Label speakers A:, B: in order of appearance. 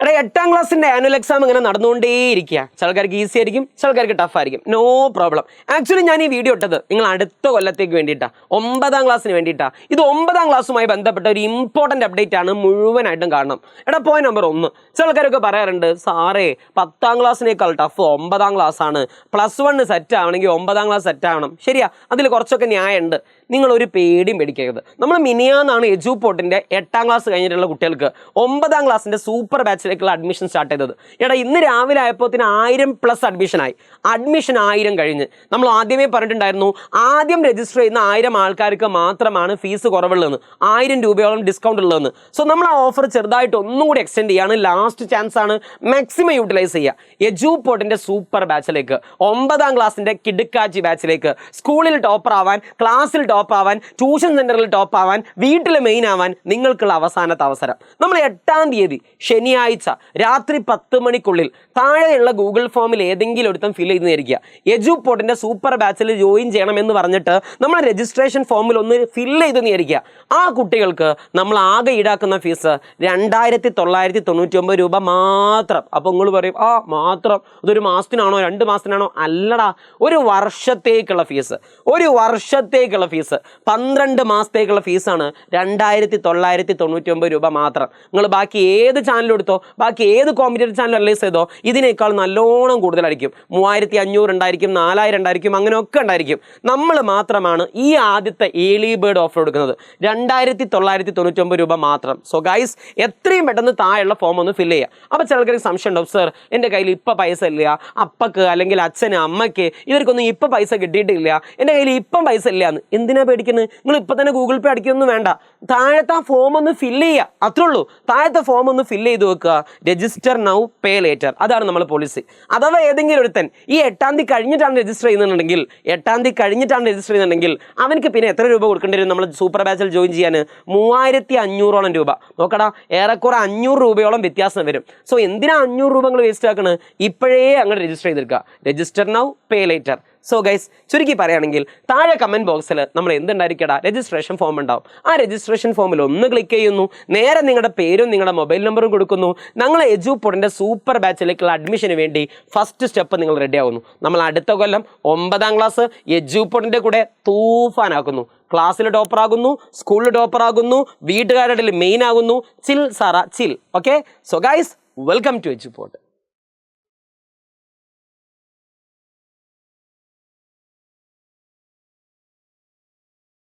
A: എടാ 8ാം ക്ലാസ്സിന്റെ annual exam ഇങ്ങനെ നടന്നുകൊണ്ടേയിരിക്കുക. ചില ആൾക്കാർക്ക് ഈസി ആയിരിക്കും, ചില ആൾക്കാർക്ക് ടഫ് ആയിരിക്കും. No problem. ആക്ച്വലി ഞാൻ ഈ വീഡിയോ ഇട്ടത് നിങ്ങൾ അടുത്ത കൊല്ലത്തേക്ക് വേണ്ടിയിട്ടാണ്, 9ാം ക്ലാസ്സിന് വേണ്ടിയിട്ടാണ്. ഇത് 9ാം ക്ലാസ്സുമായി ബന്ധപ്പെട്ട ഒരു ഇമ്പോർട്ടൻ്റ് അപ്ഡേറ്റ് ആണ്, മുഴുവനായിട്ടും കാണണം. എടാ പോയിന്റ് നമ്പർ 1, ചില ആൾക്കാരൊക്കെ പറയാറുണ്ട്, സാറേ 10ാം ക്ലാസ്സിനേക്കാൾ ടഫ് 9ാം ക്ലാസ് ആണ്, +1 സെറ്റ് ആവണമെങ്കിൽ 9ാം ക്ലാസ് സെറ്റ് ആവണം. ശരിയാ, അതിൽ കുറച്ചൊക്കെ ന്യായമുണ്ട്. നിങ്ങളൊരു പേടിയും പേടിക്കരുത്. നമ്മൾ മിനിയാന്നാണ് എജുപോർട്ടിൻ്റെ 8ാം ക്ലാസ് കഴിഞ്ഞിട്ടുള്ള കുട്ടികൾക്ക് 9ാം ക്ലാസ്സിൻ്റെ സൂപ്പർ ബാച്ചിലേക്കുള്ള അഡ്മിഷൻ സ്റ്റാർട്ട് ചെയ്തത്. എടാ ഇന്ന് രാവിലെ ആയപ്പോൾ 1000+ അഡ്മിഷനായി. അഡ്മിഷൻ 1000 കഴിഞ്ഞ്. നമ്മൾ ആദ്യമേ പറഞ്ഞിട്ടുണ്ടായിരുന്നു, ആദ്യം രജിസ്റ്റർ ചെയ്യുന്ന 1000 ആൾക്കാർക്ക് മാത്രമാണ് ഫീസ് കുറവുള്ളതെന്ന്, 1000 രൂപയോളം ഡിസ്കൗണ്ട് ഉള്ളതെന്ന്. സോ നമ്മൾ ആ ഓഫർ ചെറുതായിട്ട് ഒന്നും കൂടി എക്സ്റ്റെൻഡ് ചെയ്യാണ്. ലാസ്റ്റ് ചാൻസ് ആണ്, മാക്സിമം യൂട്ടിലൈസ് ചെയ്യുക. എജുപോർട്ടിൻ്റെ സൂപ്പർ ബാച്ചിലേക്ക്, 9ാം ക്ലാസ്സിൻ്റെ കിടുക്കാച്ചി ബാച്ചിലേക്ക്, സ്കൂളിൽ ടോപ്പർ ആവാൻ, ക്ലാസ്സിൽ ടോപ്പ് ആവാൻ, ട്യൂഷൻ സെന്ററിൽ ടോപ്പ് ആവാൻ, വീട്ടിൽ മെയിൻ ആവാൻ നിങ്ങൾക്കുള്ള അവസാനത്തെ അവസരം. നമ്മൾ 8ാം തീയതി ശനിയാഴ്ച രാത്രി 10 മണിക്കുള്ളിൽ താഴെയുള്ള ഗൂഗിൾ ഫോമിൽ ഏതെങ്കിലും ഒരുത്തം ഫിൽ ചെയ്തിരിക്കുക. എജുപോർട്ടിൻ്റെ സൂപ്പർ ബാച്ചിൽ ജോയിൻ ചെയ്യണമെന്ന് പറഞ്ഞിട്ട് നമ്മൾ രജിസ്ട്രേഷൻ ഫോമിൽ ഒന്ന് ഫിൽ ചെയ്തെന്നിരിക്കുക. ആ കുട്ടികൾക്ക് നമ്മൾ ആകെ ഈടാക്കുന്ന ഫീസ് 2999 രൂപ മാത്രം. അപ്പോൾ നിങ്ങൾ പറയും, മാത്രം ഇതൊരു മാസത്തിനാണോ 2 മാസത്തിനാണോ? അല്ലടാ, ഒരു വർഷത്തേക്കുള്ള ഫീസ്. 12 മാസത്തേക്കുള്ള ഫീസാണ് 2999 രൂപ മാത്രം. നിങ്ങൾ ബാക്കി ഏത് ചാനലും എടുത്തോ, ബാക്കി ഏത് കോമ്പറ്റേറ്റീവ് ചാനൽ അനലൈസ് ചെയ്തോ, ഇതിനേക്കാൾ നല്ലോണം കൂടുതലായിരിക്കും. 3500 ഉണ്ടായിരിക്കും, 4000 ഉണ്ടായിരിക്കും, അങ്ങനെയൊക്കെ ഉണ്ടായിരിക്കും. നമ്മൾ മാത്രമാണ് ഈ ആദ്യത്തെ ഏർലി ബേർഡ് ഓഫർ കൊടുക്കുന്നത്, 2999 രൂപ മാത്രം. സോ ഗൈസ്, എത്രയും പെട്ടെന്ന് താഴെയുള്ള ഫോം ഒന്ന് ഫില്ല് ചെയ്യുക. അപ്പോൾ ചിലർക്ക് സംശയം ഉണ്ടാവും, സർ എൻ്റെ കയ്യിൽ ഇപ്പം പൈസ ഇല്ല, അപ്പക്ക് അല്ലെങ്കിൽ അച്ഛന് അമ്മയ്ക്ക് ഇവർക്കൊന്നും ഇപ്പം പൈസ കിട്ടിയിട്ടില്ല, എൻ്റെ കയ്യിൽ ഇപ്പം പൈസ ഇല്ല എന്ന്. എന്തിനാ പേടിക്കുന്നത്? നിങ്ങൾ ഇപ്പം തന്നെ ഗൂഗിൾ പേ അടിക്കൊന്നും വേണ്ട. താഴത്തെ ആ ഫോം ഒന്ന് ഫില്ല് ചെയ്യുക, അത്രേ ഉള്ളൂ. താഴത്തെ ഫോം ഒന്ന് ഫില്ല് ചെയ്ത് വെക്കുക. രജിസ്റ്റർ നൗ പേ ലേറ്റർ, അതാണ് നമ്മൾ പോളിസി. അഥവാ ഏതെങ്കിലും ഒരുത്തൻ ഈ 8ാം തീയതി കഴിഞ്ഞിട്ടാണ് രജിസ്റ്റർ ചെയ്യുന്നുണ്ടെങ്കിൽ, 8ാം തീയതി കഴിഞ്ഞിട്ടാണ് രജിസ്റ്റർ ചെയ്യുന്നുണ്ടെങ്കിൽ അവനക്ക് പിന്നെ എത്ര രൂപ കൊടുക്കേണ്ടി വരും? നമ്മൾ സൂപ്പർ ബാച്ചിൽ ജോയിൻ ചെയ്യാൻ 3500ഓളം രൂപ. നോക്കടാ, ഏറെക്കുറെ 500 രൂപയോളം വ്യത്യാസം വരും. സോ എന്തിനാ 500 രൂപ നിങ്ങൾ വേസ്റ്റ് ആക്കണത്? ഇപ്പോഴേ അങ്ങോട്ട് രജിസ്റ്റർ ചെയ്തെടുക്കുക. Register now pay later. So guys, ചുരുക്കി പറയുകയാണെങ്കിൽ താഴെ കമൻറ്റ് ബോക്സിൽ നമ്മൾ എന്തുണ്ടായിരിക്കടാ, രജിസ്ട്രേഷൻ ഫോം ഉണ്ടാവും. ആ രജിസ്ട്രേഷൻ ഫോമിൽ ഒന്ന് ക്ലിക്ക് ചെയ്യുന്നു, നേരെ നിങ്ങളുടെ പേരും നിങ്ങളുടെ മൊബൈൽ നമ്പറും കൊടുക്കുന്നു. ഞങ്ങൾ എജുപോർട്ടിൻ്റെ സൂപ്പർ ബാച്ചിലേക്കുള്ള അഡ്മിഷന് വേണ്ടി ഫസ്റ്റ് സ്റ്റെപ്പ് നിങ്ങൾ റെഡി ആവുന്നു. നമ്മൾ അടുത്ത കൊല്ലം 9ാം ക്ലാസ് എജുപോർട്ടിൻ്റെ കൂടെ തൂഫാനാക്കുന്നു. ക്ലാസ്സിൽ ടോപ്പർ ആകുന്നു, സ്കൂളിൽ ടോപ്പർ ആകുന്നു, വീട്ടുകാരുടെ മെയിൻ ആകുന്നു. Chill Sara chill. Okay, so guys, welcome to Eduport.